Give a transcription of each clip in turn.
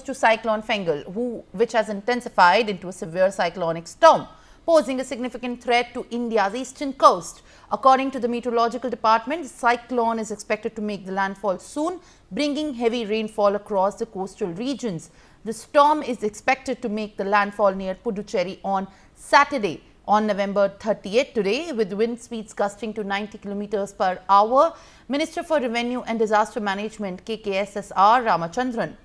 to Cyclone Fengal, which has intensified into a severe cyclonic storm, posing a significant threat to India's eastern coast. According to the meteorological department, the cyclone is expected to make the landfall soon, bringing heavy rainfall across the coastal regions. The storm is expected to make the landfall near Puducherry on Saturday, on November 30th today, with wind speeds gusting to 90 kilometers per hour. Minister for Revenue and Disaster Management KKSSR Ramachandran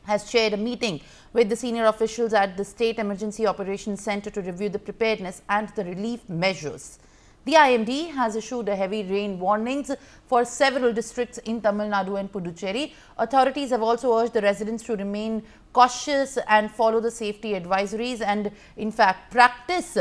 has chaired a meeting with the senior officials at the State Emergency Operations Center to review the preparedness and the relief measures. The IMD has issued a heavy rain warnings for several districts in Tamil Nadu and Puducherry. Authorities have also urged the residents to remain cautious and follow the safety advisories and, in fact, practice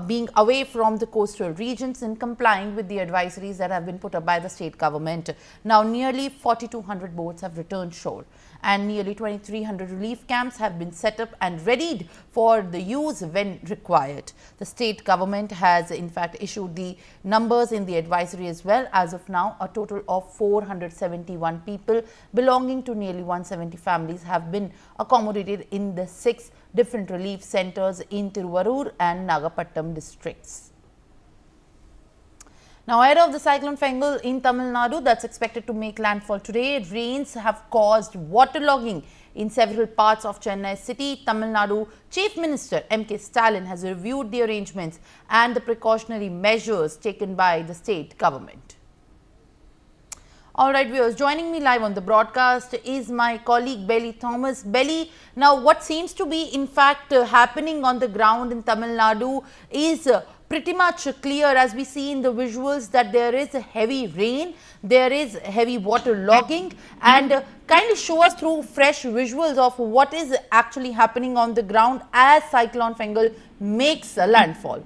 being away from the coastal regions and complying with the advisories that have been put up by the state government. Now, nearly 4,200 boats have returned shore and nearly 2,300 relief camps have been set up and readied for the use when required. The state government has in fact issued the numbers in the advisory as well. As of now, a total of 471 people belonging to nearly 170 families have been accommodated in the 6 different relief centers in Tiruvarur and Nagapattinam districts. Now, ahead of the Cyclone Fengal in Tamil Nadu that's expected to make landfall today, rains have caused waterlogging in several parts of Chennai city. Tamil Nadu Chief Minister M.K. Stalin has reviewed the arrangements and the precautionary measures taken by the state government. All right, viewers, joining me live on the broadcast is my colleague Belly Thomas. Belly, now what seems to be in fact happening on the ground in Tamil Nadu is pretty much clear, as we see in the visuals, that there is a heavy rain, there is heavy water logging, and kindly show us through fresh visuals of what is actually happening on the ground as Cyclone Fengal makes a landfall.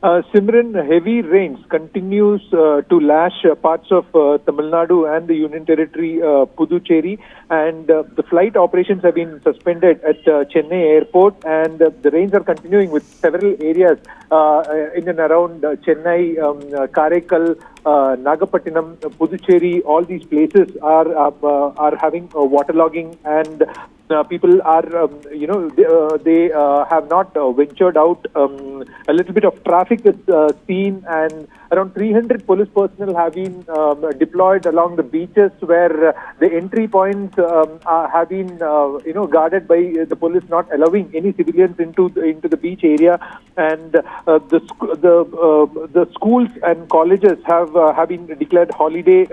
Simran, heavy rains continues to lash parts of Tamil Nadu and the Union Territory Puducherry, and the flight operations have been suspended at Chennai airport, and the rains are continuing with several areas in and around Chennai, Karaikal, Nagapattinam, Puducherry. All these places are having waterlogging, and people are, they have not ventured out. A little bit of traffic is seen, and around 300 police personnel have been deployed along the beaches where the entry points have been, guarded by the police, not allowing any civilians into the beach area. And the schools and colleges have been declared holiday,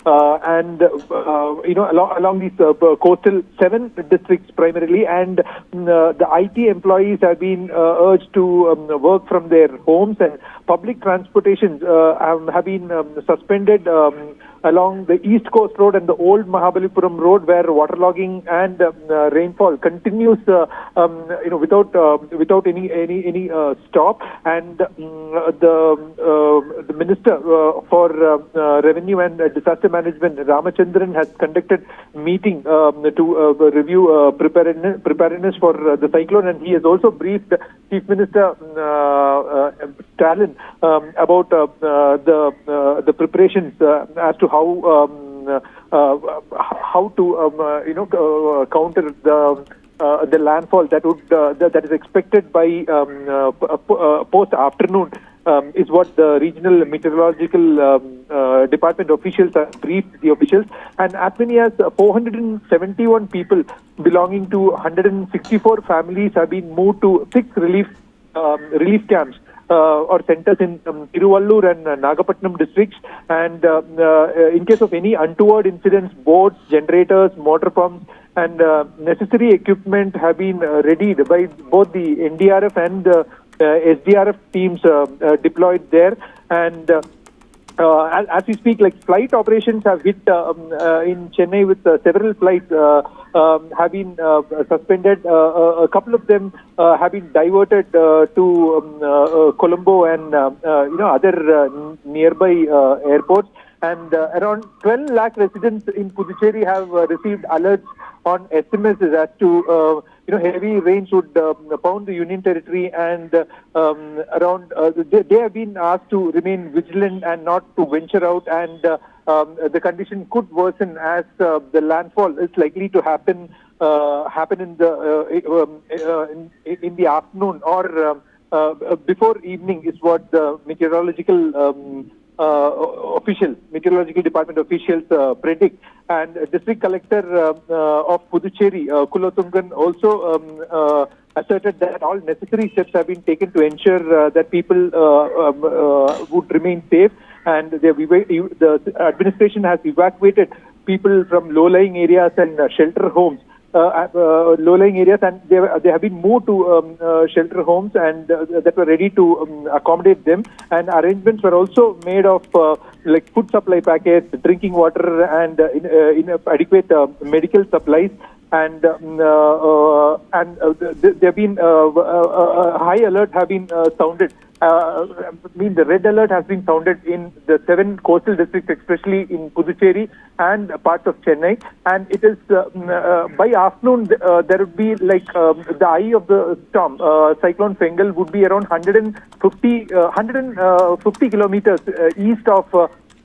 and along these coastal 7 districts primarily, and the IT employees have been urged to work from their homes, and public transportation have been suspended along the East Coast Road and the old Mahabalipuram Road, where waterlogging and rainfall continues, without any stop. And the Minister for Revenue and Disaster Management Ramachandran has conducted meeting to review preparedness for the cyclone, and he has also briefed Chief Minister Stalin about the preparations as to how to counter the landfall that is expected by post afternoon. Is what the regional meteorological department officials have briefed the officials, and as many as 471 people belonging to 164 families have been moved to 6 relief camps or centers in Tiruvallur and Nagapattinam districts. And in case of any untoward incidents, boats, generators, motor pumps, and necessary equipment have been readied by both the NDRF and SDRF teams deployed there. And as we speak, like, flight operations have hit in Chennai, with several flights have been suspended. A couple of them have been diverted to Colombo and other nearby airports. And around 12 lakh residents in Puducherry have received alerts on SMSs as to heavy rains would pound the Union Territory, and they have been asked to remain vigilant and not to venture out. And the condition could worsen as the landfall is likely to happen in the afternoon or before evening, is what the meteorological department officials predict. And District Collector of Puducherry, Kulothungan, also asserted that all necessary steps have been taken to ensure that people would remain safe, and the administration has evacuated people from low-lying areas and shelter homes. Low-lying areas, and they have been moved to shelter homes and that were ready to accommodate them. And arrangements were also made of like food supply packets, drinking water, and adequate medical supplies. And there have been high alert have been sounded. The red alert has been sounded in the 7 coastal districts, especially in Puducherry and parts of Chennai. And it is by afternoon there would be like the eye of the storm, Cyclone Fengal, would be around 150 kilometers east of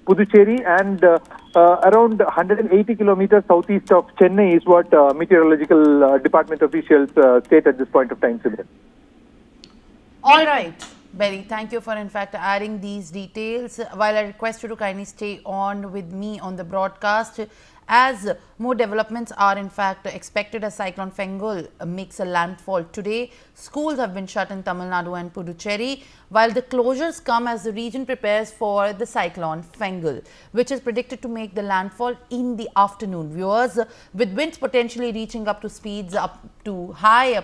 Puducherry and around 180 kilometers southeast of Chennai, is what meteorological department officials state at this point of time, Simran. All right, Berry, thank you for in fact adding these details. While I request you to kindly stay on with me on the broadcast, as more developments are in fact expected as Cyclone Fengal makes a landfall today. Schools have been shut in Tamil Nadu and Puducherry, while the closures come as the region prepares for the Cyclone Fengal, which is predicted to make the landfall in the afternoon. Viewers, with winds potentially reaching up to speeds up to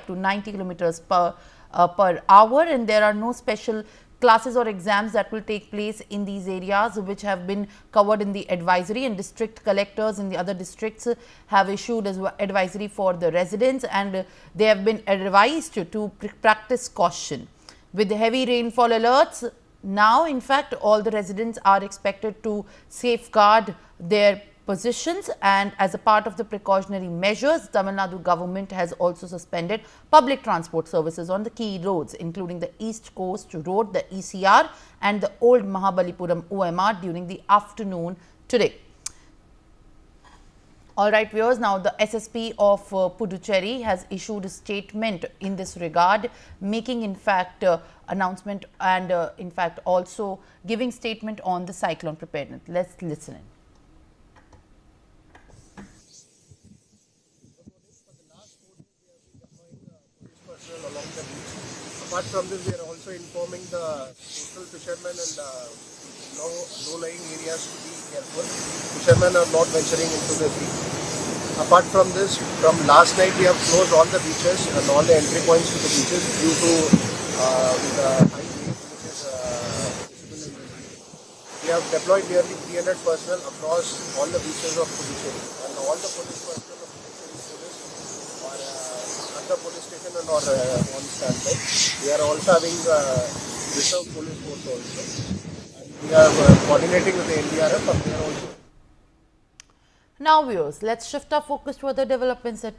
90 kilometers per hour, and there are no special classes or exams that will take place in these areas, which have been covered in the advisory, and district collectors in the other districts have issued as advisory for the residents, and they have been advised to practice caution. With the heavy rainfall alerts, now in fact all the residents are expected to safeguard their positions, and as a part of the precautionary measures, Tamil Nadu government has also suspended public transport services on the key roads, including the East Coast Road, the ECR, and the Old Mahabalipuram OMR during the afternoon today. All right, viewers, now the SSP of Puducherry has issued a statement in this regard, making in fact announcement and in fact also giving statement on the cyclone preparedness. Let's listen in. Along the beach. Apart from this, we are also informing the coastal fishermen and low-lying areas to be careful. Fishermen are not venturing into the sea. Apart from this, from last night we have closed all the beaches and all the entry points to the beaches due to the high wave which is visible in the sea. We have deployed nearly 300 personnel across all the beaches of Puducherry, and all the police personnel of Puducherry police are at the police station and are on standby. We are also having reserve police force also, and we are coordinating with the NDRF, and we are also. Now viewers, let's shift our focus to other developments that